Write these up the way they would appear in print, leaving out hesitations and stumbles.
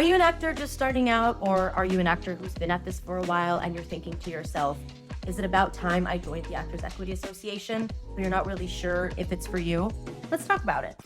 Are you an actor just starting out, or are you an actor who's been at this for a while and you're thinking to yourself, is it about time I joined the Actors Equity Association, but you're not really sure if it's for you? Let's talk about it.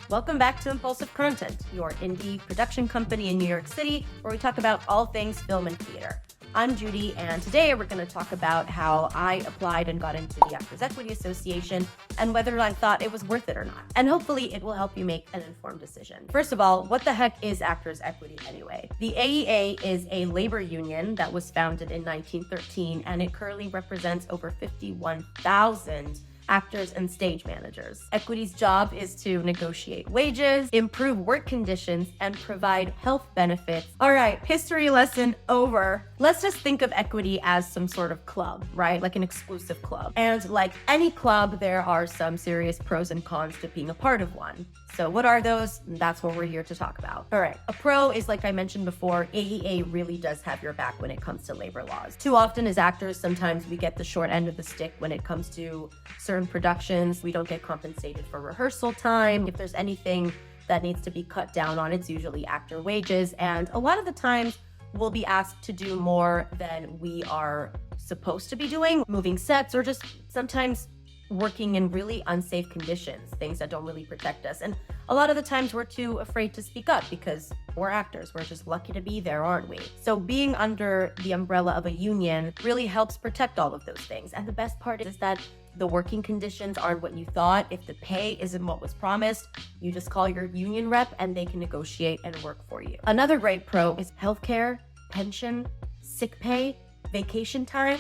Welcome back to Impulsive Content, your indie production company in New York City, where we talk about all things film and theater. I'm Judy, and today we're going to talk about how I applied and got into the Actors Equity Association and whether I thought it was worth it or not. And hopefully it will help you make an informed decision. First of all, what the heck is Actors Equity anyway? The AEA is a labor union that was founded in 1913, and it currently represents over 51,000 actors and stage managers. Equity's job is to negotiate wages, improve work conditions, and provide health benefits. All right, history lesson over. Let's just think of Equity as some sort of club, right? Like an exclusive club. And like any club, there are some serious pros and cons to being a part of one. So what are those? That's what we're here to talk about. All right, a pro is, like I mentioned before, AEA really does have your back when it comes to labor laws. Too often as actors, sometimes we get the short end of the stick when it comes to certain productions. We don't get compensated for rehearsal time. If there's anything that needs to be cut down on, it's usually actor wages. And a lot of the times we'll be asked to do more than we are supposed to be doing, moving sets, or just sometimes working in really unsafe conditions, things that don't really protect us. And a lot of the times we're too afraid to speak up because we're actors. We're just lucky to be there, aren't we? So being under the umbrella of a union really helps protect all of those things. And the best part is that the working conditions aren't what you thought. If the pay isn't what was promised, you just call your union rep and they can negotiate and work for you. Another great pro is healthcare, pension, sick pay, vacation time.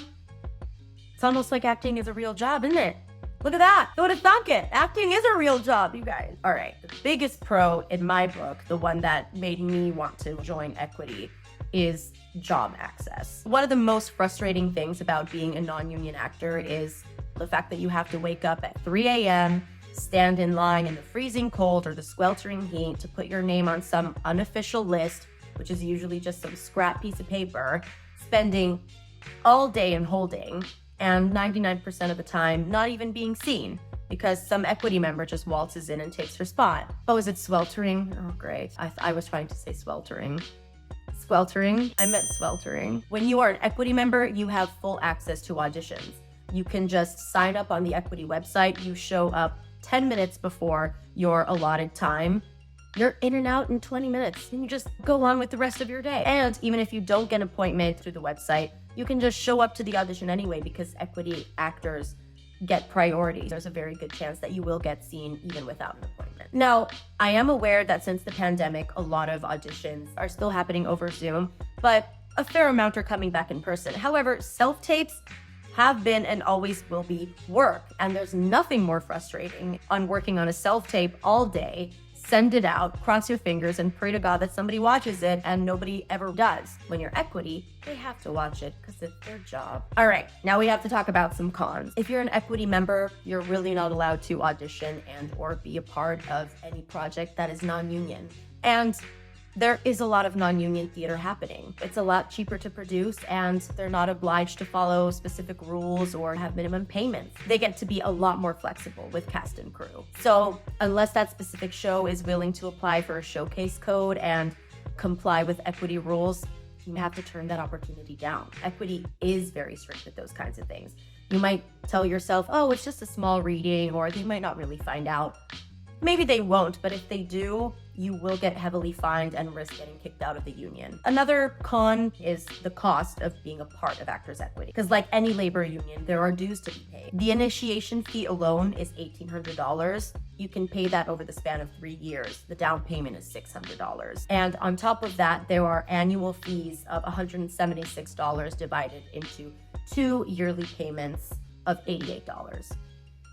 It's almost like acting is a real job, isn't it? Look at that. Who would have thunk it? Acting is a real job, you guys. All right, the biggest pro in my book, the one that made me want to join Equity, is job access. One of the most frustrating things about being a non-union actor is the fact that you have to wake up at 3 a.m., stand in line in the freezing cold or the sweltering heat to put your name on some unofficial list, which is usually just some scrap piece of paper, spending all day in holding, and 99% of the time not even being seen because some Equity member just waltzes in and takes her spot. Oh, is it sweltering? Oh, great. I was trying to say sweltering. Sweltering? I meant sweltering. When you are an Equity member, you have full access to auditions. You can just sign up on the Equity website. You show up 10 minutes before your allotted time. You're in and out in 20 minutes, and you just go on with the rest of your day. And even if you don't get an appointment through the website, you can just show up to the audition anyway because Equity actors get priority. There's a very good chance that you will get seen even without an appointment. Now, I am aware that since the pandemic, a lot of auditions are still happening over Zoom, but a fair amount are coming back in person. However, self-tapes have been and always will be work, and there's nothing more frustrating on working on a self-tape all day. Send it out, cross your fingers, and pray to God that somebody watches it, and nobody ever does. When you're Equity, they have to watch it because it's their job. All right, now we have to talk about some cons. If you're an Equity member, you're really not allowed to audition and or be a part of any project that is non-union. And there is a lot of non-union theater happening. It's a lot cheaper to produce, and they're not obliged to follow specific rules or have minimum payments. They get to be a lot more flexible with cast and crew. So unless that specific show is willing to apply for a showcase code and comply with Equity rules, you have to turn that opportunity down. Equity is very strict with those kinds of things. You might tell yourself, oh, it's just a small reading, or they might not really find out. Maybe they won't, but if they do, you will get heavily fined and risk getting kicked out of the union. Another con is the cost of being a part of Actors Equity. Because like any labor union, there are dues to be paid. The initiation fee alone is $1,800. You can pay that over the span of 3 years. The down payment is $600. And on top of that, there are annual fees of $176 divided into 2 yearly payments of $88.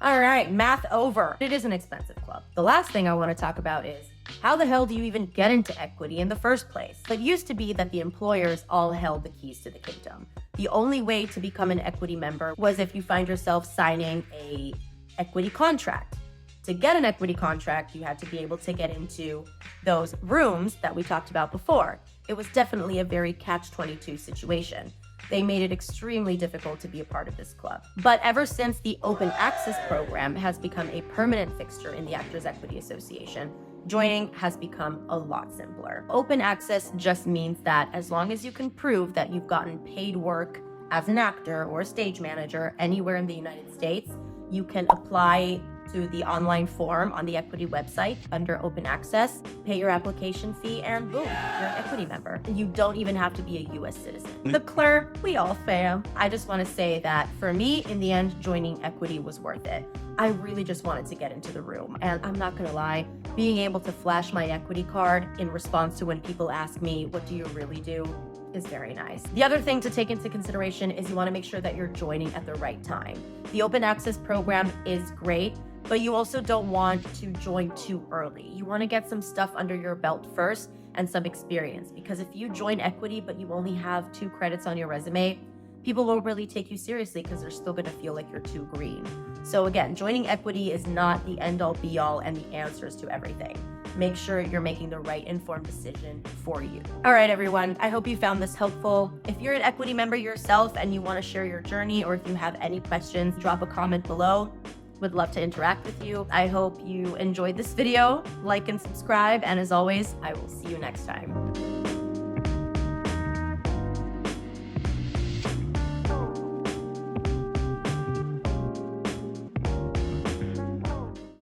All right, math over. It is an expensive club. The last thing I want to talk about is how the hell do you even get into Equity in the first place? It used to be that the employers all held the keys to the kingdom. The only way to become an Equity member was if you find yourself signing a Equity contract. To get an Equity contract, you had to be able to get into those rooms that we talked about before. It was definitely a very catch-22 situation. they made it extremely difficult to be a part of this club. But ever since the Open Access program has become a permanent fixture in the Actors Equity Association, joining has become a lot simpler. Open access just means that as long as you can prove that you've gotten paid work as an actor or a stage manager anywhere in the United States, you can apply to the online form on the equity website under open access, pay your application fee, and boom, you're an equity member. And you don't even have to be a US citizen. The clerk, we all fail. I just want to say that for me, in the end, joining equity was worth it. I really just wanted to get into the room. And I'm not gonna lie, being able to flash my equity card in response to when people ask me, what do you really do, is very nice. The other thing to take into consideration is you want to make sure that you're joining at the right time. The open access program is great, but you also don't want to join too early. You want to get some stuff under your belt first and some experience, because if you join equity but you only have 2 credits on your resume, people won't really take you seriously because they're still going to feel like you're too green. So again, joining equity is not the end-all be-all and the answers to everything. Make sure you're making the right informed decision for you. All right, everyone, I hope you found this helpful. If you're an equity member yourself and you want to share your journey, or if you have any questions, drop a comment below. Would love to interact with you. I hope you enjoyed this video. Like and subscribe, and as always, I will see you next time.